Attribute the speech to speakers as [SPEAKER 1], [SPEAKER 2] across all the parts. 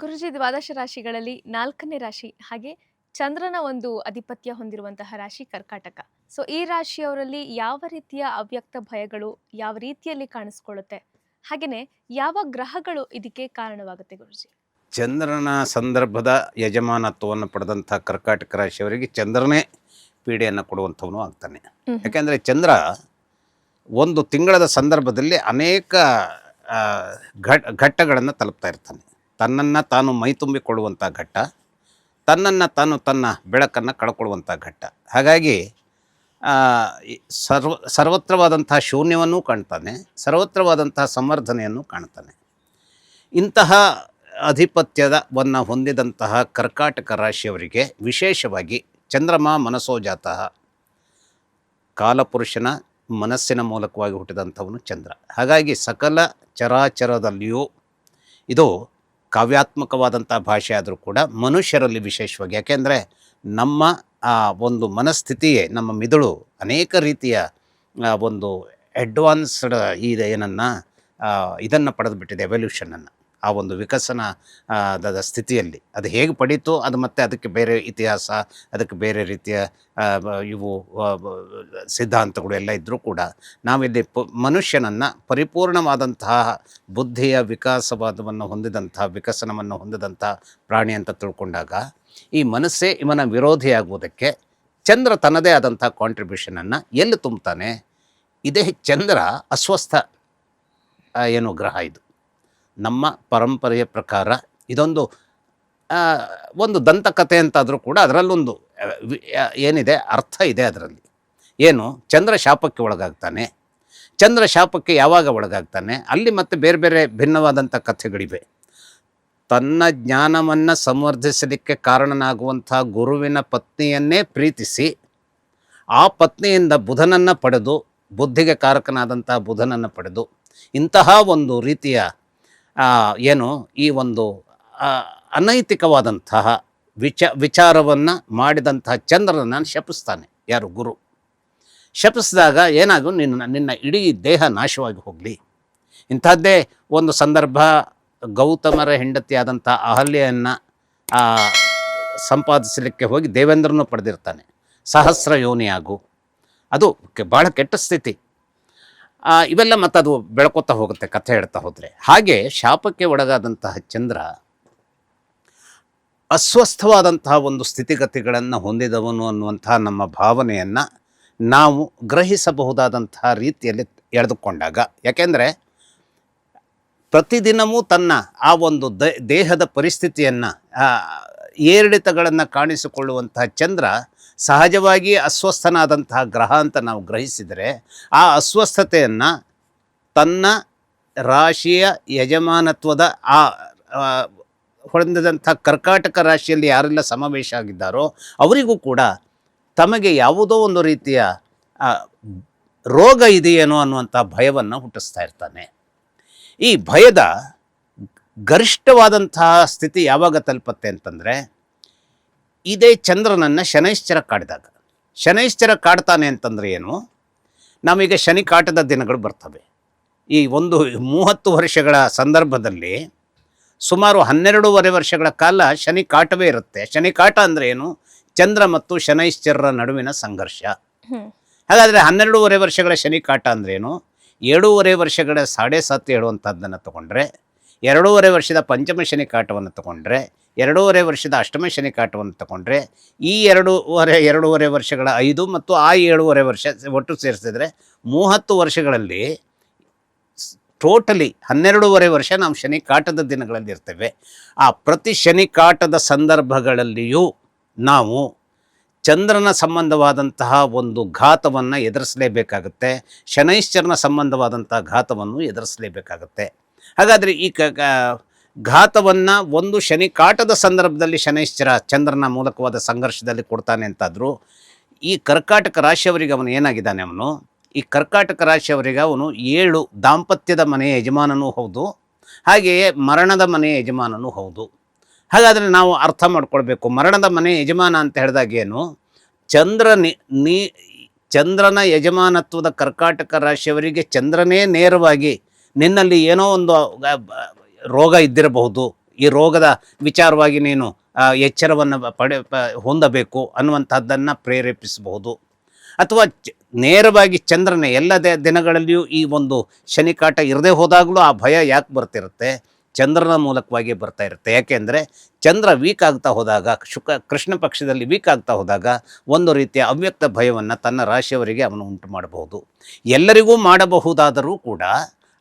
[SPEAKER 1] ಗುರುಜಿ ದ್ವಾದಶ ರಾಶಿಗಳಲ್ಲಿ 4ನೇ ರಾಶಿ ಹಾಗೆ ಚಂದ್ರನ ಒಂದು ಅಧಿಪತ್ಯ ಹೊಂದಿರುವಂತಹ ರಾಶಿ ಕರ್ಕಾಟಕ. ಸೊ ಈ ರಾಶಿಯವರಲ್ಲಿ ಯಾವ ರೀತಿಯ ಅವ್ಯಕ್ತ ಭಯಗಳು ಯಾವ ರೀತಿಯಲ್ಲಿ ಕಾಣಿಸ್ಕೊಳ್ಳುತ್ತೆ? ಹಾಗೇನೆ ಯಾವ ಗ್ರಹಗಳು ಇದಕ್ಕೆ ಕಾರಣವಾಗುತ್ತೆ ಗುರುಜಿ?
[SPEAKER 2] ಚಂದ್ರನ ಸಂದರ್ಭದ ಯಜಮಾನತ್ವವನ್ನು ಪಡೆದಂಥ ಕರ್ಕಾಟಕ ರಾಶಿಯವರಿಗೆ ಚಂದ್ರನೇ ಪೀಡೆಯನ್ನು ಕೊಡುವಂಥವನು ಆಗ್ತಾನೆ. ಯಾಕೆಂದರೆ ಚಂದ್ರ ಒಂದು ತಿಂಗಳದ ಸಂದರ್ಭದಲ್ಲಿ ಅನೇಕ ಘಟ್ಟಗಳನ್ನು ತಲುಪ್ತಾ ಇರ್ತಾನೆ. ತನ್ನನ್ನು ತಾನು ಮೈತುಂಬಿಕೊಳ್ಳುವಂಥ ಘಟ್ಟ, ತನ್ನನ್ನು ತಾನು ತನ್ನ ಬೆಳಕನ್ನು ಕಳ್ಕೊಳ್ಳುವಂಥ ಘಟ್ಟ. ಹಾಗಾಗಿ ಸರ್ವತ್ರವಾದಂಥ ಶೂನ್ಯವನ್ನೂ ಕಾಣ್ತಾನೆ, ಸರ್ವತ್ರವಾದಂಥ ಸಂವರ್ಧನೆಯನ್ನು ಕಾಣ್ತಾನೆ. ಇಂತಹ ಆಧಿಪತ್ಯವನ್ನು ಹೊಂದಿದಂತಹ ಕರ್ಕಾಟಕ ರಾಶಿಯವರಿಗೆ ವಿಶೇಷವಾಗಿ ಚಂದ್ರಮ ಮನಸೋಜಾತಃ, ಕಾಲಪುರುಷನ ಮನಸ್ಸಿನ ಮೂಲಕವಾಗಿ ಹುಟ್ಟಿದಂಥವನು ಚಂದ್ರ. ಹಾಗಾಗಿ ಸಕಲ ಚರಾಚರದಲ್ಲಿಯೂ ಇದು ಕಾವ್ಯಾತ್ಮಕವಾದಂಥ ಭಾಷೆ ಆದರೂ ಕೂಡ ಮನುಷ್ಯರಲ್ಲಿ ವಿಶೇಷವಾಗಿ, ಯಾಕೆಂದರೆ ನಮ್ಮ ಒಂದು ಮನಸ್ಥಿತಿಯೇ, ನಮ್ಮ ಮಿದುಳು ಅನೇಕ ರೀತಿಯ ಒಂದು ಅಡ್ವಾನ್ಸ್ಡ್ ಇದನ್ನು ಪಡೆದುಬಿಟ್ಟಿದೆ, ಎವಲ್ಯೂಷನನ್ನು. ಆ ಒಂದು ವಿಕಸನದ ಸ್ಥಿತಿಯಲ್ಲಿ ಅದು ಹೇಗೆ ಪಡೀತು, ಅದು ಮತ್ತು ಅದಕ್ಕೆ ಬೇರೆ ಇತಿಹಾಸ, ಅದಕ್ಕೆ ಬೇರೆ ರೀತಿಯ ಇವು ಸಿದ್ಧಾಂತಗಳು ಎಲ್ಲ ಇದ್ದರೂ ಕೂಡ ನಾವಿಲ್ಲಿ ಮನುಷ್ಯನನ್ನು ಪರಿಪೂರ್ಣವಾದಂತಹ ಬುದ್ಧಿಯ ವಿಕಾಸವಾದವನ್ನು ಹೊಂದಿದಂಥ, ವಿಕಸನವನ್ನು ಹೊಂದಿದಂಥ ಪ್ರಾಣಿ ಅಂತ ತಿಳ್ಕೊಂಡಾಗ ಈ ಮನಸ್ಸೇ ಇವನ ವಿರೋಧಿಯಾಗುವುದಕ್ಕೆ ಚಂದ್ರ ತನ್ನದೇ ಆದಂಥ ಕಾಂಟ್ರಿಬ್ಯೂಷನನ್ನು ಎಲ್ಲಿ ತುಂಬ್ತಾನೆ? ಇದೇ ಚಂದ್ರ ಅಸ್ವಸ್ಥ ಗ್ರಹ. ಇದು ನಮ್ಮ ಪರಂಪರೆಯ ಪ್ರಕಾರ ಇದೊಂದು ಒಂದು ದಂತಕಥೆ ಅಂತಾದರೂ ಕೂಡ ಅದರಲ್ಲೊಂದು ಏನಿದೆ, ಅರ್ಥ ಇದೆ ಅದರಲ್ಲಿ. ಏನು, ಚಂದ್ರ ಶಾಪಕ್ಕೆ ಒಳಗಾಗ್ತಾನೆ. ಚಂದ್ರ ಶಾಪಕ್ಕೆ ಯಾವಾಗ ಒಳಗಾಗ್ತಾನೆ? ಅಲ್ಲಿ ಮತ್ತೆ ಬೇರೆ ಬೇರೆ ಭಿನ್ನವಾದಂಥ ಕಥೆಗಳಿವೆ. ತನ್ನ ಜ್ಞಾನವನ್ನು ಸಂವರ್ಧಿಸಲಿಕ್ಕೆ ಕಾರಣನಾಗುವಂಥ ಗುರುವಿನ ಪತ್ನಿಯನ್ನೇ ಪ್ರೀತಿಸಿ ಆ ಪತ್ನಿಯಿಂದ ಬುಧನನ್ನು ಪಡೆದು, ಬುದ್ಧಿಗೆ ಕಾರಕನಾದಂಥ ಬುಧನನ್ನು ಪಡೆದು ಇಂತಹ ಒಂದು ರೀತಿಯ ಈ ಒಂದು ಅನೈತಿಕವಾದಂತಹ ವಿಚಾರವನ್ನು ಮಾಡಿದಂತಹ ಚಂದ್ರನ ಶಪಿಸ್ತಾನೆ. ಯಾರು? ಗುರು. ಶಪಿಸಿದಾಗ ಏನಾಗು, ನಿನ್ನ ಇಡೀ ದೇಹ ನಾಶವಾಗಿ ಹೋಗಲಿ. ಇಂಥದ್ದೇ ಒಂದು ಸಂದರ್ಭ ಗೌತಮರ ಹೆಂಡತಿಯಾದಂಥ ಅಹಲ್ಯೆಯನ್ನು ಸಂಪಾದಿಸಲಿಕ್ಕೆ ಹೋಗಿ ದೇವೇಂದ್ರನೂ ಪಡೆದಿರ್ತಾನೆ. ಸಹಸ್ರ ಯೋನಿಯಾಗು, ಅದು ಭಾಳ ಕೆಟ್ಟ ಸ್ಥಿತಿ. ಇವೆಲ್ಲ ಮತ್ತು ಅದು ಬೆಳ್ಕೊತಾ ಹೋಗುತ್ತೆ ಕಥೆ ಹೇಳ್ತಾ ಹೋದರೆ. ಹಾಗೆ ಶಾಪಕ್ಕೆ ಒಳಗಾದಂತಹ ಚಂದ್ರ ಅಸ್ವಸ್ಥವಾದಂತಹ ಒಂದು ಸ್ಥಿತಿಗತಿಗಳನ್ನು ಹೊಂದಿದವನು ಅನ್ನುವಂತಹ ನಮ್ಮ ಭಾವನೆಯನ್ನು ನಾವು ಗ್ರಹಿಸಬಹುದಾದಂತಹ ರೀತಿಯಲ್ಲಿ ಎಳೆದುಕೊಂಡಾಗ, ಯಾಕೆಂದರೆ ಪ್ರತಿದಿನವೂ ತನ್ನ ಆ ಒಂದು ದೇಹದ ಪರಿಸ್ಥಿತಿಯನ್ನು, ಏರಿಳಿತಗಳನ್ನು ಕಾಣಿಸಿಕೊಳ್ಳುವಂತಹ ಚಂದ್ರ ಸಹಜವಾಗಿ ಅಸ್ವಸ್ಥನಾದಂತಹ ಗ್ರಹ ಅಂತ ನಾವು ಗ್ರಹಿಸಿದರೆ, ಆ ಅಸ್ವಸ್ಥತೆಯನ್ನು ತನ್ನ ರಾಶಿಯ ಯಜಮಾನತ್ವದ ಹೊಂದಿದಂಥ ಕರ್ಕಾಟಕ ರಾಶಿಯಲ್ಲಿ ಯಾರೆಲ್ಲ ಸಮಾವೇಶ ಆಗಿದ್ದಾರೋ ಅವರಿಗೂ ಕೂಡ ತಮಗೆ ಯಾವುದೋ ಒಂದು ರೀತಿಯ ರೋಗ ಇದೆಯೇನೋ ಅನ್ನುವಂಥ ಭಯವನ್ನು ಹುಟ್ಟಿಸ್ತಾ ಇರ್ತಾನೆ. ಈ ಭಯದ ಗರಿಷ್ಠವಾದಂತಹ ಸ್ಥಿತಿ ಯಾವಾಗ ತಲುಪತ್ತೆ ಅಂತಂದರೆ, ಇದೇ ಚಂದ್ರನನ್ನು ಶನೈಶ್ಚರ ಕಾಡಿದಾಗ. ಶನೈಶ್ಚರ ಕಾಡ್ತಾನೆ ಅಂತಂದರೆ ಏನು? ನಾವೀಗ ಶನಿ ಕಾಟದ ದಿನಗಳು ಬರ್ತವೆ. ಈ ಒಂದು 30 ವರ್ಷಗಳ ಸಂದರ್ಭದಲ್ಲಿ ಸುಮಾರು 12.5 ವರ್ಷಗಳ ಕಾಲ ಶನಿ ಕಾಟವೇ ಇರುತ್ತೆ. ಶನಿ ಕಾಟ ಅಂದರೆ ಏನು? ಚಂದ್ರ ಮತ್ತು ಶನೈಶ್ಚರರ ನಡುವಿನ ಸಂಘರ್ಷ. ಹಾಗಾದರೆ 12.5 ವರ್ಷಗಳ ಶನಿ ಕಾಟ ಅಂದ್ರೇನು? 7.5 ವರ್ಷಗಳ 7.5 ಹೇಳುವಂಥದ್ದನ್ನು ತಗೊಂಡ್ರೆ, 2.5 ವರ್ಷದ ಪಂಚಮ ಶನಿ ಕಾಟವನ್ನು ತಗೊಂಡ್ರೆ, 2.5 ವರ್ಷದ ಅಷ್ಟಮ ಶನಿ ಕಾಟವನ್ನು ತಗೊಂಡ್ರೆ, ಈ 2.5 ವರ್ಷಗಳ 5 ಮತ್ತು ಆ 7.5 ವರ್ಷ ಒಟ್ಟು ಸೇರಿಸಿದ್ರೆ 30 ವರ್ಷಗಳಲ್ಲಿ ಟೋಟಲಿ 12.5 ವರ್ಷ ನಾವು ಶನಿ ಕಾಟದ ದಿನಗಳಲ್ಲಿ ಇರ್ತೇವೆ. ಆ ಪ್ರತಿ ಶನಿ ಕಾಟದ ಸಂದರ್ಭಗಳಲ್ಲಿಯೂ ನಾವು ಚಂದ್ರನ ಸಂಬಂಧವಾದಂತಹ ಒಂದು ಘಾತವನ್ನು ಎದುರಿಸಲೇಬೇಕಾಗುತ್ತೆ, ಶನೈಶ್ಚರನ ಸಂಬಂಧವಾದಂಥ ಘಾತವನ್ನು ಎದುರಿಸಲೇಬೇಕಾಗುತ್ತೆ. ಹಾಗಾದರೆ ಈ ಘಾತವನ್ನು ಒಂದು ಶನಿ ಕಾಟದ ಸಂದರ್ಭದಲ್ಲಿ ಶನೈಶ್ಚರ ಚಂದ್ರನ ಮೂಲಕವಾದ ಸಂಘರ್ಷದಲ್ಲಿ ಕೊಡ್ತಾನೆ ಅಂತಾದರೂ, ಈ ಕರ್ಕಾಟಕ ರಾಶಿಯವರಿಗೆ ಅವನು ಏನಾಗಿದ್ದಾನೆ? ಈ ಕರ್ಕಾಟಕ ರಾಶಿಯವರಿಗೆ ಅವನು 7 ದಾಂಪತ್ಯದ ಮನೆಯ ಯಜಮಾನನೂ ಹೌದು, ಹಾಗೆಯೇ ಮರಣದ ಮನೆಯ ಯಜಮಾನನೂ ಹೌದು. ಹಾಗಾದರೆ ನಾವು ಅರ್ಥ ಮಾಡ್ಕೊಳ್ಬೇಕು, ಮರಣದ ಮನೆಯ ಯಜಮಾನ ಅಂತ ಹೇಳಿದಾಗ ಏನು? ಚಂದ್ರನ ಯಜಮಾನತ್ವದ ಕರ್ಕಾಟಕ ರಾಶಿಯವರಿಗೆ ಚಂದ್ರನೇ ನೇರವಾಗಿ ನಿನ್ನಲ್ಲಿ ಏನೋ ಒಂದು ರೋಗ ಇದ್ದಿರಬಹುದು, ಈ ರೋಗದ ವಿಚಾರವಾಗಿ ನೀನು ಎಚ್ಚರವನ್ನು ಹೊಂದಬೇಕು ಅನ್ನುವಂಥದ್ದನ್ನು ಪ್ರೇರೇಪಿಸಬಹುದು. ಅಥವಾ ನೇರವಾಗಿ ಚಂದ್ರನೇ ಎಲ್ಲ ದಿನಗಳಲ್ಲಿಯೂ ಈ ಒಂದು ಶನಿಕಾಟ ಇರದೇ ಹೋದಾಗಲೂ ಆ ಭಯ ಯಾಕೆ ಬರ್ತಿರುತ್ತೆ, ಚಂದ್ರನ ಮೂಲಕವಾಗಿ ಬರ್ತಾ ಇರುತ್ತೆ. ಯಾಕೆಂದರೆ ಚಂದ್ರ ವೀಕ್ ಆಗ್ತಾ ಹೋದಾಗ, ಕೃಷ್ಣ ಪಕ್ಷದಲ್ಲಿ ವೀಕ್ ಆಗ್ತಾ ಹೋದಾಗ ಒಂದು ರೀತಿಯ ಅವ್ಯಕ್ತ ಭಯವನ್ನು ತನ್ನ ರಾಶಿಯವರಿಗೆ ಅವನು ಉಂಟು ಮಾಡಬಹುದು. ಎಲ್ಲರಿಗೂ ಮಾಡಬಹುದಾದರೂ ಕೂಡ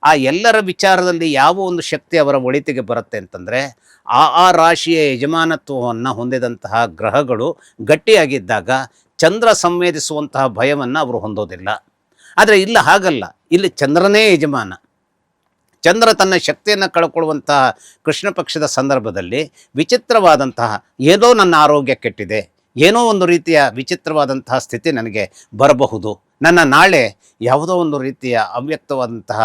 [SPEAKER 2] ಆ ಎಲ್ಲರ ವಿಚಾರದಲ್ಲಿ ಯಾವ ಒಂದು ಶಕ್ತಿ ಅವರ ಒಳಿತಿಗೆ ಬರುತ್ತೆ ಅಂತಂದರೆ ಆ ರಾಶಿಯ ಯಜಮಾನತ್ವವನ್ನು ಹೊಂದಿದಂತಹ ಗ್ರಹಗಳು ಗಟ್ಟಿಯಾಗಿದ್ದಾಗ ಚಂದ್ರ ಸಂವೇದಿಸುವಂತಹ ಭಯವನ್ನು ಅವರು ಹೊಂದೋದಿಲ್ಲ. ಆದರೆ ಇಲ್ಲ, ಹಾಗಲ್ಲ. ಇಲ್ಲಿ ಚಂದ್ರನೇ ಯಜಮಾನ. ಚಂದ್ರ ತನ್ನ ಶಕ್ತಿಯನ್ನು ಕಳ್ಕೊಳ್ಳುವಂತಹ ಕೃಷ್ಣ ಪಕ್ಷದ ಸಂದರ್ಭದಲ್ಲಿ ವಿಚಿತ್ರವಾದಂತಹ ಏನೋ ನನ್ನ ಆರೋಗ್ಯ ಕೆಟ್ಟಿದೆ, ಏನೋ ಒಂದು ರೀತಿಯ ವಿಚಿತ್ರವಾದಂತಹ ಸ್ಥಿತಿ ನನಗೆ ಬರಬಹುದು, ನನ್ನ ನಾಳೆ ಯಾವುದೋ ಒಂದು ರೀತಿಯ ಅವ್ಯಕ್ತವಾದಂತಹ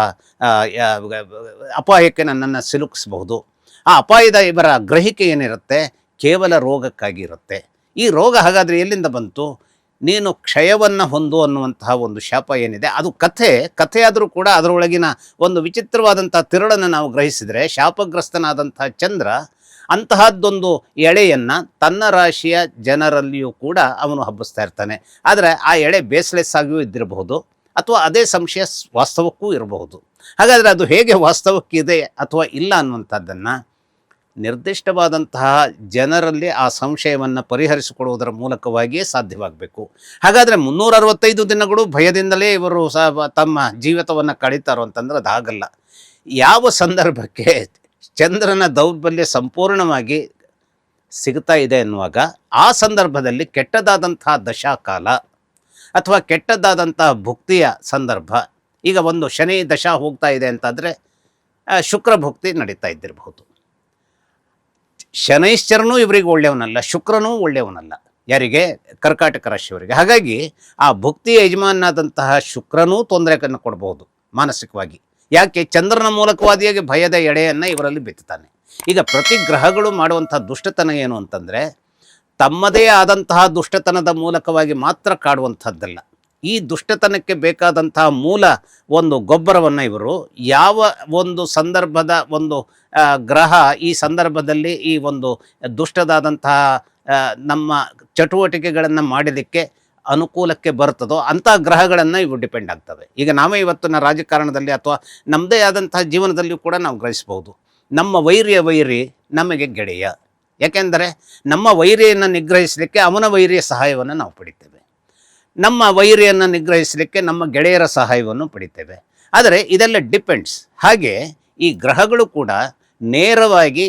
[SPEAKER 2] ಅಪಾಯಕ್ಕೆ ನನ್ನನ್ನು ಸಿಲುಕಿಸಬಹುದು. ಆ ಅಪಾಯದ ಇವರ ಗ್ರಹಿಕೆ ಏನಿರುತ್ತೆ, ಕೇವಲ ರೋಗಕ್ಕಾಗಿ ಇರುತ್ತೆ. ಈ ರೋಗ ಹಾಗಾದರೆ ಎಲ್ಲಿಂದ ಬಂತು? ನೀನು ಕ್ಷಯವನ್ನು ಹೊಂದು ಅನ್ನುವಂತಹ ಒಂದು ಶಾಪ ಏನಿದೆ, ಅದು ಕಥೆಯಾದರೂ ಕೂಡ ಅದರೊಳಗಿನ ಒಂದು ವಿಚಿತ್ರವಾದಂಥ ತಿರುಳನ್ನು ನಾವು ಗ್ರಹಿಸಿದರೆ, ಶಾಪಗ್ರಸ್ತನಾದಂತಹ ಚಂದ್ರ ಅಂತಹದ್ದೊಂದು ಎಳೆಯನ್ನು ತನ್ನ ರಾಶಿಯ ಜನರಲ್ಲಿಯೂ ಕೂಡ ಅವನು ಹಬ್ಬಿಸ್ತಾ ಇರ್ತಾನೆ. ಆದರೆ ಆ ಎಳೆ ಬೇಸ್ಲೆಸ್ ಆಗಿಯೂ ಇದ್ದಿರಬಹುದು, ಅಥವಾ ಅದೇ ಸಂಶಯ ವಾಸ್ತವಕ್ಕೂ ಇರಬಹುದು. ಹಾಗಾದರೆ ಅದು ಹೇಗೆ ವಾಸ್ತವಕ್ಕಿದೆ ಅಥವಾ ಇಲ್ಲ ಅನ್ನುವಂಥದ್ದನ್ನು ನಿರ್ದಿಷ್ಟವಾದಂತಹ ಜನರಲ್ಲಿ ಆ ಸಂಶಯವನ್ನು ಪರಿಹರಿಸಿಕೊಡುವುದರ ಮೂಲಕವಾಗಿಯೇ ಸಾಧ್ಯವಾಗಬೇಕು. ಹಾಗಾದರೆ 365 ದಿನಗಳು ಭಯದಿಂದಲೇ ಇವರು ತಮ್ಮ ಜೀವಿತವನ್ನು ಕಳೀತಾರೋ ಅಂತಂದ್ರೆ ಅದು ಆಗಲ್ಲ. ಯಾವ ಸಂದರ್ಭಕ್ಕೆ ಚಂದ್ರನ ದೌರ್ಬಲ್ಯ ಸಂಪೂರ್ಣವಾಗಿ ಸಿಗ್ತಾ ಇದೆ ಎನ್ನುವಾಗ ಆ ಸಂದರ್ಭದಲ್ಲಿ ಕೆಟ್ಟದಾದಂತಹ ದಶಾಕಾಲ ಅಥವಾ ಕೆಟ್ಟದಾದಂತಹ ಭುಕ್ತಿಯ ಸಂದರ್ಭ, ಈಗ ಒಂದು ಶನಿ ದಶಾ ಹೋಗ್ತಾ ಇದೆ ಅಂತಾದರೆ ಶುಕ್ರ ಭುಕ್ತಿ ನಡೀತಾ ಇದ್ದಿರಬಹುದು. ಶನೈಶ್ಚರನೂ ಇವರಿಗೆ ಒಳ್ಳೆಯವನಲ್ಲ, ಶುಕ್ರನೂ ಒಳ್ಳೆಯವನಲ್ಲ. ಯಾರಿಗೆ? ಕರ್ಕಾಟಕ ರಾಶಿಯವರಿಗೆ. ಹಾಗಾಗಿ ಆ ಭುಕ್ತಿಯ ಯಜಮಾನಾದಂತಹ ಶುಕ್ರನೂ ತೊಂದರೆಯನ್ನು ಕೊಡಬಹುದು ಮಾನಸಿಕವಾಗಿ. ಯಾಕೆ? ಚಂದ್ರನ ಮೂಲಕವಾದಿಯಾಗಿ ಭಯದ ಎಡೆಯನ್ನು ಇವರಲ್ಲಿ ಬಿತ್ತುತ್ತಾನೆ. ಈಗ ಪ್ರತಿ ಗ್ರಹಗಳು ಮಾಡುವಂಥ ದುಷ್ಟತನ ಏನು ಅಂತಂದರೆ, ತಮ್ಮದೇ ಆದಂತಹ ದುಷ್ಟತನದ ಮೂಲಕವಾಗಿ ಮಾತ್ರ ಕಾಡುವಂಥದ್ದಲ್ಲ. ಈ ದುಷ್ಟತನಕ್ಕೆ ಬೇಕಾದಂತಹ ಮೂಲ ಒಂದು ಗೊಬ್ಬರವನ್ನು ಇವರು ಯಾವ ಒಂದು ಸಂದರ್ಭದ ಒಂದು ಗ್ರಹ ಈ ಸಂದರ್ಭದಲ್ಲಿ ಈ ಒಂದು ದುಷ್ಟದಾದಂತಹ ನಮ್ಮ ಚಟುವಟಿಕೆಗಳನ್ನು ಮಾಡಲಿಕ್ಕೆ ಅನುಕೂಲಕ್ಕೆ ಬರ್ತದೋ ಅಂಥ ಗ್ರಹಗಳನ್ನು ಇವು ಡಿಪೆಂಡ್ ಆಗ್ತವೆ. ಈಗ ನಾವೇ ಇವತ್ತಿನ ರಾಜಕಾರಣದಲ್ಲಿ ಅಥವಾ ನಮ್ಮದೇ ಆದಂತಹ ಜೀವನದಲ್ಲಿಯೂ ಕೂಡ ನಾವು ಗ್ರಹಿಸ್ಬೋದು, ನಮ್ಮ ವೈರಿ ನಮಗೆ ಗೆಳೆಯ. ಯಾಕೆಂದರೆ ನಮ್ಮ ವೈರಿಯನ್ನು ನಿಗ್ರಹಿಸಲಿಕ್ಕೆ ಅವನ ವೈರಿಯ ಸಹಾಯವನ್ನು ನಾವು ಪಡಿತೇವೆ, ನಮ್ಮ ವೈರಿಯನ್ನು ನಿಗ್ರಹಿಸಲಿಕ್ಕೆ ನಮ್ಮ ಗೆಳೆಯರ ಸಹಾಯವನ್ನು ಪಡಿತೇವೆ. ಆದರೆ ಇದೆಲ್ಲ ಡಿಪೆಂಡ್ಸ್. ಹಾಗೆ ಈ ಗ್ರಹಗಳು ಕೂಡ ನೇರವಾಗಿ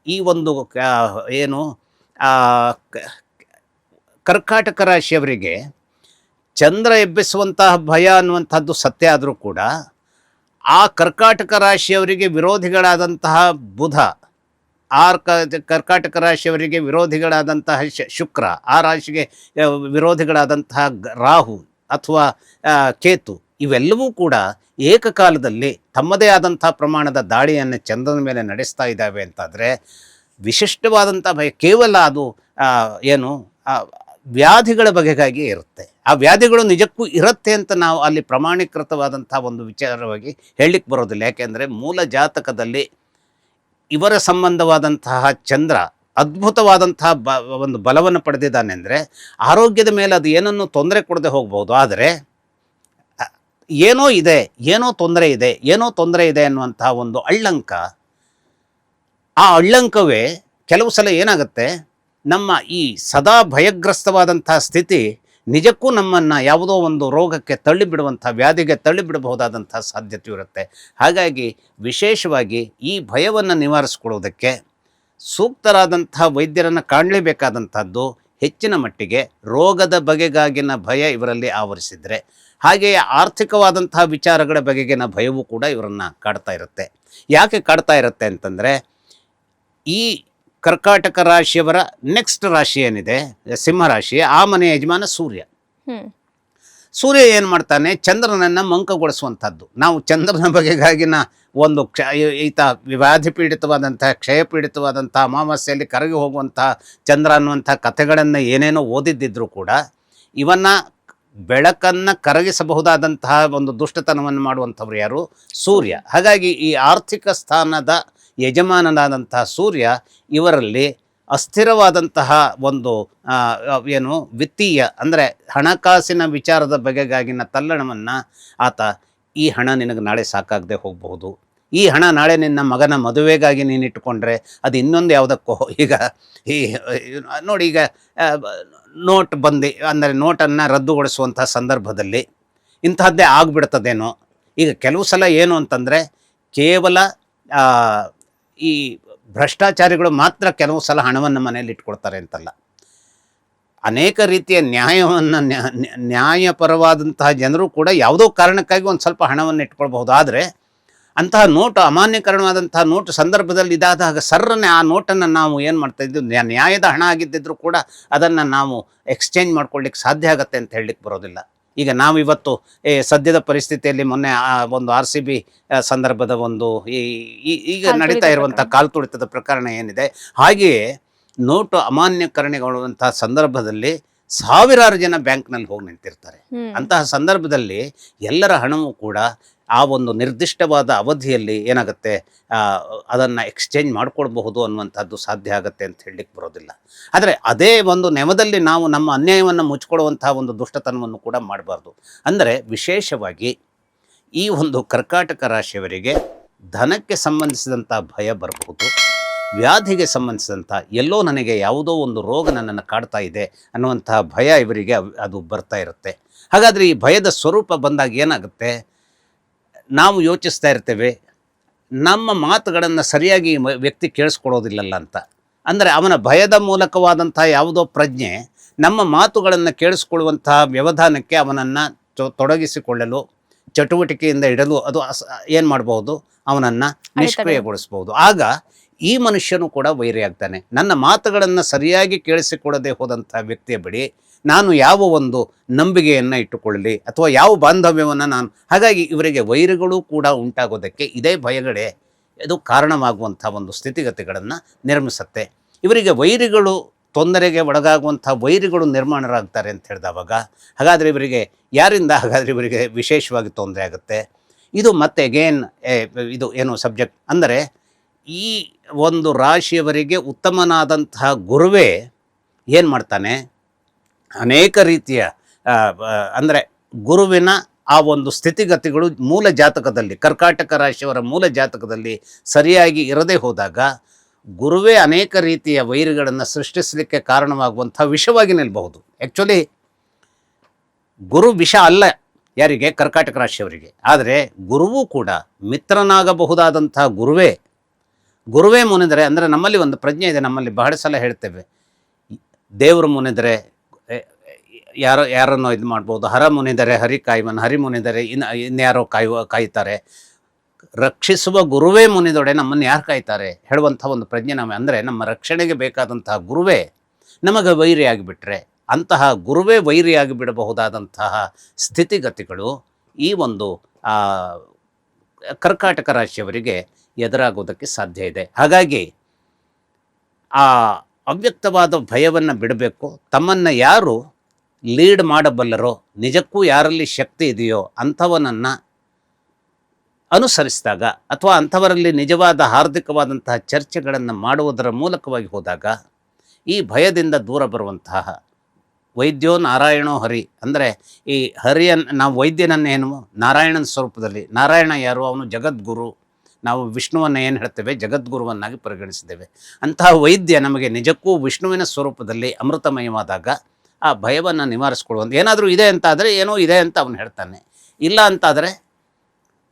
[SPEAKER 2] ಈ ಒಂದು ಏನು ಕರ್ಕಾಟಕ ರಾಶಿಯವರಿಗೆ ಚಂದ್ರ ಎಬ್ಬಿಸುವಂತಹ ಭಯ ಅನ್ನುವಂಥದ್ದು ಸತ್ಯ ಆದರೂ ಕೂಡ ಆ ಕರ್ಕಾಟಕ ರಾಶಿಯವರಿಗೆ ವಿರೋಧಿಗಳಾದಂತಹ ಬುಧ, ಕರ್ಕಾಟಕ ರಾಶಿಯವರಿಗೆ ವಿರೋಧಿಗಳಾದಂತಹ ಶುಕ್ರ, ಆ ರಾಶಿಗೆ ವಿರೋಧಿಗಳಾದಂತಹ ರಾಹು ಅಥವಾ ಕೇತು, ಇವೆಲ್ಲವೂ ಕೂಡ ಏಕಕಾಲದಲ್ಲಿ ತಮ್ಮದೇ ಆದಂಥ ಪ್ರಮಾಣದ ದಾಳಿಯನ್ನು ಚಂದ್ರನ ಮೇಲೆ ನಡೆಸ್ತಾ ಇದ್ದಾವೆ ಅಂತಾದರೆ ವಿಶಿಷ್ಟವಾದಂಥ ಭಯ ಕೇವಲ ಅದು ಏನು ವ್ಯಾಧಿಗಳ ಬಗೆಗಾಗಿ ಇರುತ್ತೆ. ಆ ವ್ಯಾಧಿಗಳು ನಿಜಕ್ಕೂ ಇರುತ್ತೆ ಅಂತ ನಾವು ಅಲ್ಲಿ ಪ್ರಮಾಣೀಕೃತವಾದಂಥ ಒಂದು ವಿಚಾರವಾಗಿ ಹೇಳಲಿಕ್ಕೆ ಬರೋದಿಲ್ಲ. ಯಾಕೆಂದರೆ ಮೂಲ ಜಾತಕದಲ್ಲಿ ಇವರ ಸಂಬಂಧವಾದಂತಹ ಚಂದ್ರ ಅದ್ಭುತವಾದಂತಹ ಒಂದು ಬಲವನ್ನು ಪಡೆದಿದ್ದಾನೆ. ಅಂದರೆ ಆರೋಗ್ಯದ ಮೇಲೆ ಅದು ಏನನ್ನು ತೊಂದರೆ ಕೊಡದೆ ಹೋಗ್ಬೋದು, ಆದರೆ ಏನೋ ತೊಂದರೆ ಇದೆ ಅನ್ನುವಂತಹ ಒಂದು ಅಳ್ಳಂಕ, ಆ ಅಳ್ಳಂಕವೇ ಕೆಲವು ಸಲ ಏನಾಗುತ್ತೆ, ನಮ್ಮ ಈ ಸದಾ ಭಯಗ್ರಸ್ತವಾದಂತಹ ಸ್ಥಿತಿ ನಿಜಕ್ಕೂ ನಮ್ಮನ್ನು ಯಾವುದೋ ಒಂದು ರೋಗಕ್ಕೆ ತಳ್ಳಿಬಿಡುವಂಥ, ವ್ಯಾಧಿಗೆ ತಳ್ಳಿಬಿಡಬಹುದಾದಂಥ ಸಾಧ್ಯತೆ ಇರುತ್ತೆ. ಹಾಗಾಗಿ ವಿಶೇಷವಾಗಿ ಈ ಭಯವನ್ನು ನಿವಾರಿಸಿಕೊಳ್ಳುವುದಕ್ಕೆ ಸೂಕ್ತರಾದಂಥ ವೈದ್ಯರನ್ನು ಕಾಣಲೇಬೇಕಾದಂಥದ್ದು. ಹೆಚ್ಚಿನ ಮಟ್ಟಿಗೆ ರೋಗದ ಬಗೆಗಾಗಿನ ಭಯ ಇವರಲ್ಲಿ ಆವರಿಸಿದರೆ, ಹಾಗೆಯೇ ಆರ್ಥಿಕವಾದಂತಹ ವಿಚಾರಗಳ ಬಗೆಗಿನ ಭಯವೂ ಕೂಡ ಇವರನ್ನು ಕಾಡ್ತಾ ಇರುತ್ತೆ. ಯಾಕೆ ಕಾಡ್ತಾ ಇರುತ್ತೆ ಅಂತಂದರೆ, ಈ ಕರ್ಕಾಟಕ ರಾಶಿಯವರ ನೆಕ್ಸ್ಟ್ ರಾಶಿ ಏನಿದೆ ಸಿಂಹರಾಶಿ, ಆ ಮನೆಯ ಯಜಮಾನ ಸೂರ್ಯ. ಸೂರ್ಯ ಏನು ಮಾಡ್ತಾನೆ? ಚಂದ್ರನನ್ನು ಮಂಕಗೊಳಿಸುವಂಥದ್ದು. ನಾವು ಚಂದ್ರನ ಬಗೆಗಾಗಿನ ಒಂದು ಈತ ವ್ಯಾಧಿ ಪೀಡಿತವಾದಂತಹ, ಕ್ಷಯ ಪೀಡಿತವಾದಂಥ, ಅಮಾವಾಸ್ಯೆಯಲ್ಲಿ ಕರಗಿ ಹೋಗುವಂತಹ ಚಂದ್ರ ಅನ್ನುವಂಥ ಕಥೆಗಳನ್ನು ಏನೇನೋ ಓದಿದ್ದಿದ್ರು ಕೂಡ ಇವನ್ನು ಬೆಳಕನ್ನು ಕರಗಿಸಬಹುದಾದಂತಹ ಒಂದು ದುಷ್ಟತನವನ್ನು ಮಾಡುವಂಥವ್ರು ಯಾರು? ಸೂರ್ಯ. ಹಾಗಾಗಿ ಈ ಆರ್ಥಿಕ ಸ್ಥಾನದ ಯಜಮಾನನಾದಂತಹ ಸೂರ್ಯ ಇವರಲ್ಲಿ ಅಸ್ಥಿರವಾದಂತಹ ಒಂದು ಏನು ವಿತ್ತೀಯ ಅಂದರೆ ಹಣಕಾಸಿನ ವಿಚಾರದ ಬಗೆಗಾಗಿನ ತಲ್ಲಣವನ್ನು ಆತ, ಈ ಹಣ ನಿನಗೆ ನಾಳೆ ಸಾಕಾಗದೆ ಹೋಗಬಹುದು, ಈ ಹಣ ನಾಳೆ ನಿನ್ನ ಮಗನ ಮದುವೆಗಾಗಿ ನೀನು ಇಟ್ಟುಕೊಂಡ್ರೆ ಅದು ಇನ್ನೊಂದು ಯಾವುದಕ್ಕೋ, ಈಗ ಈ ನೋಡಿ, ಈಗ ನೋಟ್ ಬಂದು ಅಂದರೆ ನೋಟನ್ನು ರದ್ದುಗೊಳಿಸುವಂಥ ಸಂದರ್ಭದಲ್ಲಿ ಇಂತಹದ್ದೇ ಆಗಿಬಿಡ್ತದೇನೋ. ಈಗ ಕೆಲವು ಸಲ ಏನು ಅಂತಂದರೆ ಕೇವಲ ಈ ಭ್ರಷ್ಟಾಚಾರಿಗಳು ಮಾತ್ರ ಕೆಲವು ಸಲ ಹಣವನ್ನು ಮನೆಯಲ್ಲಿ ಇಟ್ಕೊಳ್ತಾರೆ ಅಂತಲ್ಲ, ಅನೇಕ ರೀತಿಯ ನ್ಯಾಯಪರವಾದಂತಹ ಜನರು ಕೂಡ ಯಾವುದೋ ಕಾರಣಕ್ಕಾಗಿ ಒಂದು ಸ್ವಲ್ಪ ಹಣವನ್ನು ಇಟ್ಕೊಳ್ಬಹುದು. ಆದರೆ ಅಂತಹ ನೋಟು ಅಮಾನ್ಯೀಕರಣವಾದಂತಹ ನೋಟು ಸಂದರ್ಭದಲ್ಲಿ ಇದಾದಾಗ ಸರ್ರನ್ನೇ ಆ ನೋಟನ್ನು ನಾವು ಏನು ಮಾಡ್ತಾಯಿದ್ವಿ, ನ್ಯಾಯದ ಹಣ ಆಗಿದ್ದಿದ್ರೂ ಕೂಡ ಅದನ್ನು ನಾವು ಎಕ್ಸ್ಚೇಂಜ್ ಮಾಡ್ಕೊಳ್ಳಿಕ್ಕೆ ಸಾಧ್ಯ ಆಗುತ್ತೆ ಅಂತ ಹೇಳಲಿಕ್ಕೆ ಬರೋದಿಲ್ಲ. ಈಗ ನಾವು ಇವತ್ತು ಸದ್ಯದ ಪರಿಸ್ಥಿತಿಯಲ್ಲಿ ಮೊನ್ನೆ ಒಂದು RCB ಸಂದರ್ಭದ ಒಂದು ಈಗ ನಡೀತಾ ಇರುವಂಥ ಕಾಲ್ತುಳಿತದ ಪ್ರಕರಣ ಏನಿದೆ, ಹಾಗೆಯೇ ನೋಟು ಅಮಾನ್ಯೀಕರಣಗೊಳ್ಳುವಂಥ ಸಂದರ್ಭದಲ್ಲಿ ಸಾವಿರಾರು ಜನ ಬ್ಯಾಂಕ್ನಲ್ಲಿ ಹೋಗಿ ನಿಂತಿರ್ತಾರೆ. ಅಂತಹ ಸಂದರ್ಭದಲ್ಲಿ ಎಲ್ಲರ ಹಣವೂ ಕೂಡ ಆ ಒಂದು ನಿರ್ದಿಷ್ಟವಾದ ಅವಧಿಯಲ್ಲಿ ಏನಾಗುತ್ತೆ, ಅದನ್ನು ಎಕ್ಸ್ಚೇಂಜ್ ಮಾಡ್ಕೊಳ್ಬಹುದು ಅನ್ನುವಂಥದ್ದು ಸಾಧ್ಯ ಆಗುತ್ತೆ ಅಂತ ಹೇಳಲಿಕ್ಕೆ ಬರೋದಿಲ್ಲ. ಆದರೆ ಅದೇ ಒಂದು ನೆವದಲ್ಲಿ ನಾವು ನಮ್ಮ ಅನ್ಯಾಯವನ್ನು ಮುಚ್ಚಿಕೊಳ್ಳುವಂತಹ ಒಂದು ದುಷ್ಟತನವನ್ನು ಕೂಡ ಮಾಡಬಾರ್ದು. ಅಂದರೆ ವಿಶೇಷವಾಗಿ ಈ ಒಂದು ಕರ್ಕಾಟಕ ರಾಶಿಯವರಿಗೆ ಧನಕ್ಕೆ ಸಂಬಂಧಿಸಿದಂಥ ಭಯ ಬರಬಹುದು, ವ್ಯಾಧಿಗೆ ಸಂಬಂಧಿಸಿದಂಥ ಎಲ್ಲೋ ನನಗೆ ಯಾವುದೋ ಒಂದು ರೋಗ ನನ್ನನ್ನು ಕಾಡ್ತಾ ಇದೆ ಅನ್ನುವಂತಹ ಭಯ ಇವರಿಗೆ ಅದು ಬರ್ತಾ ಇರುತ್ತೆ. ಹಾಗಾದರೆ ಈ ಭಯದ ಸ್ವರೂಪ ಬಂದಾಗ ಏನಾಗುತ್ತೆ, ನಾವು ಯೋಚಿಸ್ತಾ ಇರ್ತೇವೆ ನಮ್ಮ ಮಾತುಗಳನ್ನು ಸರಿಯಾಗಿ ವ್ಯಕ್ತಿ ಕೇಳಿಸ್ಕೊಳ್ಳೋದಿಲ್ಲಲ್ಲ ಅಂತ. ಅಂದರೆ ಅವನ ಭಯದ ಮೂಲಕವಾದಂಥ ಯಾವುದೋ ಪ್ರಜ್ಞೆ ನಮ್ಮ ಮಾತುಗಳನ್ನು ಕೇಳಿಸ್ಕೊಳ್ಳುವಂತಹ ವ್ಯವಧಾನಕ್ಕೆ ಅವನನ್ನು ತೊಡಗಿಸಿಕೊಳ್ಳಲು, ಚಟುವಟಿಕೆಯಿಂದ ಇಡಲು ಅದು ಏನು ಮಾಡ್ಬೋದು, ಅವನನ್ನು ನಿಷ್ಕ್ರಿಯಗೊಳಿಸ್ಬೋದು. ಆಗ ಈ ಮನುಷ್ಯನು ಕೂಡ ವೈರಿಯಾಗ್ತಾನೆ. ನನ್ನ ಮಾತುಗಳನ್ನು ಸರಿಯಾಗಿ ಕೇಳಿಸಿಕೊಳ್ಳದೆ ಹೋದಂಥ ವ್ಯಕ್ತಿಯ ಬಳಿ ನಾನು ಯಾವ ಒಂದು ನಂಬಿಕೆಯನ್ನು ಇಟ್ಟುಕೊಳ್ಳಲಿ ಅಥವಾ ಯಾವ ಬಾಂಧವ್ಯವನ್ನು ನಾನು, ಹಾಗಾಗಿ ಇವರಿಗೆ ವೈರಿಗಳು ಕೂಡ ಉಂಟಾಗೋದಕ್ಕೆ ಇದೇ ಭಯಗಳೇ ಇದು ಕಾರಣವಾಗುವಂಥ ಒಂದು ಸ್ಥಿತಿಗತಿಗಳನ್ನು ನಿರ್ಮಿಸುತ್ತೆ. ಇವರಿಗೆ ವೈರಿಗಳು, ತೊಂದರೆಗೆ ಒಳಗಾಗುವಂಥ ವೈರಿಗಳು ನಿರ್ಮಾಣರಾಗ್ತಾರೆ ಅಂತ ಹೇಳಿದವಾಗ ಹಾಗಾದರೆ ಇವರಿಗೆ ಯಾರಿಂದ ಹಾಗಾದರೆ ಇವರಿಗೆ ವಿಶೇಷವಾಗಿ ತೊಂದರೆ ಆಗುತ್ತೆ. ಇದು ಮತ್ತೆ ಅಗೇನ್ ಇದು ಏನು ಸಬ್ಜೆಕ್ಟ್ ಅಂದರೆ, ಈ ಒಂದು ರಾಶಿಯವರಿಗೆ ಉತ್ತಮನಾದಂತಹ ಗುರುವೇ ಏನು ಮಾಡ್ತಾನೆ, ಅನೇಕ ರೀತಿಯ ಅಂದರೆ ಗುರುವಿನ ಆ ಒಂದು ಸ್ಥಿತಿಗತಿಗಳು ಮೂಲ ಜಾತಕದಲ್ಲಿ, ಕರ್ಕಾಟಕ ರಾಶಿಯವರ ಮೂಲ ಜಾತಕದಲ್ಲಿ ಸರಿಯಾಗಿ ಇರದೇ ಹೋದಾಗ ಗುರುವೇ ಅನೇಕ ರೀತಿಯ ವೈರಿಗಳನ್ನು ಸೃಷ್ಟಿಸಲಿಕ್ಕೆ ಕಾರಣವಾಗುವಂಥ ವಿಷವಾಗಿ ನಿಲ್ಲಬಹುದು. ಆ್ಯಕ್ಚುಲಿ ಗುರು ವಿಷ ಅಲ್ಲ ಯಾರಿಗೆ, ಕರ್ಕಾಟಕ ರಾಶಿಯವರಿಗೆ. ಆದರೆ ಗುರುವೂ ಕೂಡ ಮಿತ್ರನಾಗಬಹುದಾದಂಥ ಗುರುವೇ ಮುನಿದರೆ, ಅಂದರೆ ನಮ್ಮಲ್ಲಿ ಒಂದು ಪ್ರಜ್ಞೆ ಇದೆ, ನಮ್ಮಲ್ಲಿ ಬಹಳ ಸಲ ಹೇಳ್ತೇವೆ, ದೇವರು ಮುನಿದರೆ ಯಾರನ್ನೋ ಇದು ಮಾಡ್ಬೋದು, ಹರ ಮುನಿದರೆ ಹರಿ ಕಾಯುವನು, ಹರಿ ಮುನಿದರೆ ಇನ್ಯಾರೋ ಕಾಯ್ತಾರೆ, ರಕ್ಷಿಸುವ ಗುರುವೇ ಮುನಿದೊಡೆ ನಮ್ಮನ್ನು ಯಾರು ಕಾಯ್ತಾರೆ ಹೇಳುವಂಥ ಒಂದು ಪ್ರಜ್ಞೆ ನಾವು, ಅಂದರೆ ನಮ್ಮ ರಕ್ಷಣೆಗೆ ಬೇಕಾದಂತಹ ಗುರುವೇ ನಮಗೆ ವೈರಿಯಾಗಿಬಿಟ್ರೆ, ಅಂತಹ ಗುರುವೇ ವೈರಿಯಾಗಿ ಬಿಡಬಹುದಾದಂತಹ ಸ್ಥಿತಿಗತಿಗಳು ಈ ಒಂದು ಕರ್ಕಾಟಕ ರಾಶಿಯವರಿಗೆ ಎದುರಾಗೋದಕ್ಕೆ ಸಾಧ್ಯ ಇದೆ. ಹಾಗಾಗಿ ಆ ಅವ್ಯಕ್ತವಾದ ಭಯವನ್ನು ಬಿಡಬೇಕು. ತಮ್ಮನ್ನು ಯಾರು ಲೀಡ್ ಮಾಡಬಲ್ಲರೋ, ನಿಜಕ್ಕೂ ಯಾರಲ್ಲಿ ಶಕ್ತಿ ಇದೆಯೋ ಅಂಥವನನ್ನು ಅನುಸರಿಸಿದಾಗ ಅಥವಾ ಅಂಥವರಲ್ಲಿ ನಿಜವಾದ ಹಾರ್ದಿಕವಾದಂತಹ ಚರ್ಚೆಗಳನ್ನು ಮಾಡುವುದರ ಮೂಲಕವಾಗಿ ಹೋದಾಗ ಈ ಭಯದಿಂದ ದೂರ ಬರುವಂತಹ ವೈದ್ಯೋ ನಾರಾಯಣೋ ಹರಿ, ಅಂದರೆ ಈ ಹರಿಯನ್ನು ನಾವು ವೈದ್ಯನನ್ನೇನು ನಾರಾಯಣನ ಸ್ವರೂಪದಲ್ಲಿ, ನಾರಾಯಣ ಯಾರು, ಅವನು ಜಗದ್ಗುರು, ನಾವು ವಿಷ್ಣುವನ್ನು ಏನು ಹೇಳ್ತೇವೆ ಜಗದ್ಗುರುವನ್ನಾಗಿ ಪರಿಗಣಿಸಿದ್ದೇವೆ. ಅಂತಹ ವೈದ್ಯ ನಮಗೆ ನಿಜಕ್ಕೂ ವಿಷ್ಣುವಿನ ಸ್ವರೂಪದಲ್ಲಿ ಅಮೃತಮಯವಾದಾಗ ಆ ಭಯವನ್ನು ನಿವಾರಿಸ್ಕೊಳ್ಳುವಂಥ, ಏನಾದರೂ ಇದೆ ಅಂತಾದರೆ ಏನೋ ಇದೆ ಅಂತ ಅವನು ಹೇಳ್ತಾನೆ, ಇಲ್ಲ ಅಂತಾದರೆ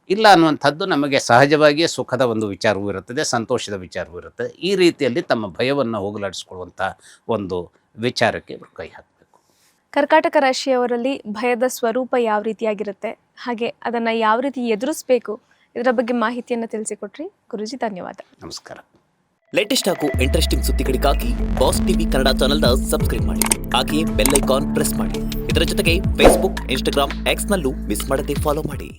[SPEAKER 2] ಇಲ್ಲ ಅನ್ನುವಂಥದ್ದು ನಮಗೆ ಸಹಜವಾಗಿಯೇ ಸುಖದ ಒಂದು ವಿಚಾರವೂ ಇರುತ್ತದೆ, ಸಂತೋಷದ ವಿಚಾರವೂ ಇರುತ್ತದೆ. ಈ ರೀತಿಯಲ್ಲಿ ತಮ್ಮ ಭಯವನ್ನು ಹೋಗಲಾಡಿಸ್ಕೊಳ್ಳುವಂಥ ಒಂದು ವಿಚಾರಕ್ಕೆ ಇವರು ಕೈ ಹಾಕಬೇಕು.
[SPEAKER 1] ಕರ್ಕಾಟಕ ರಾಶಿಯವರಲ್ಲಿ ಭಯದ ಸ್ವರೂಪ ಯಾವ ರೀತಿಯಾಗಿರುತ್ತೆ, ಹಾಗೆ ಅದನ್ನು ಯಾವ ರೀತಿ ಎದುರಿಸಬೇಕು, ಇದರ ಬಗ್ಗೆ ಮಾಹಿತಿಯನ್ನು ತಿಳಿಸಿಕೊಟ್ರಿ ಗುರುಜಿ. ಧನ್ಯವಾದ.
[SPEAKER 2] ನಮಸ್ಕಾರ.
[SPEAKER 3] ಲೇಟೆಸ್ಟ್ ಹಾಗೂ ಇಂಟ್ರೆಸ್ಟಿಂಗ್ ಸುದ್ದಿಗಳಿಗಾಗಿ ಬಾಸ್ ಟಿವಿ ಕನ್ನಡ ಚಾನೆಲ್ನ ಸಬ್ಸ್ಕ್ರೈಬ್ ಮಾಡಿ, ಹಾಗೆಯೇ ಬೆಲ್ ಐಕಾನ್ ಪ್ರೆಸ್ ಮಾಡಿ. ಇದರ ಜೊತೆಗೆ ಫೇಸ್ಬುಕ್, ಇನ್ಸ್ಟಾಗ್ರಾಮ್, ಎಕ್ಸ್ನಲ್ಲೂ ಮಿಸ್ ಮಾಡದೆ ಫಾಲೋ ಮಾಡಿ.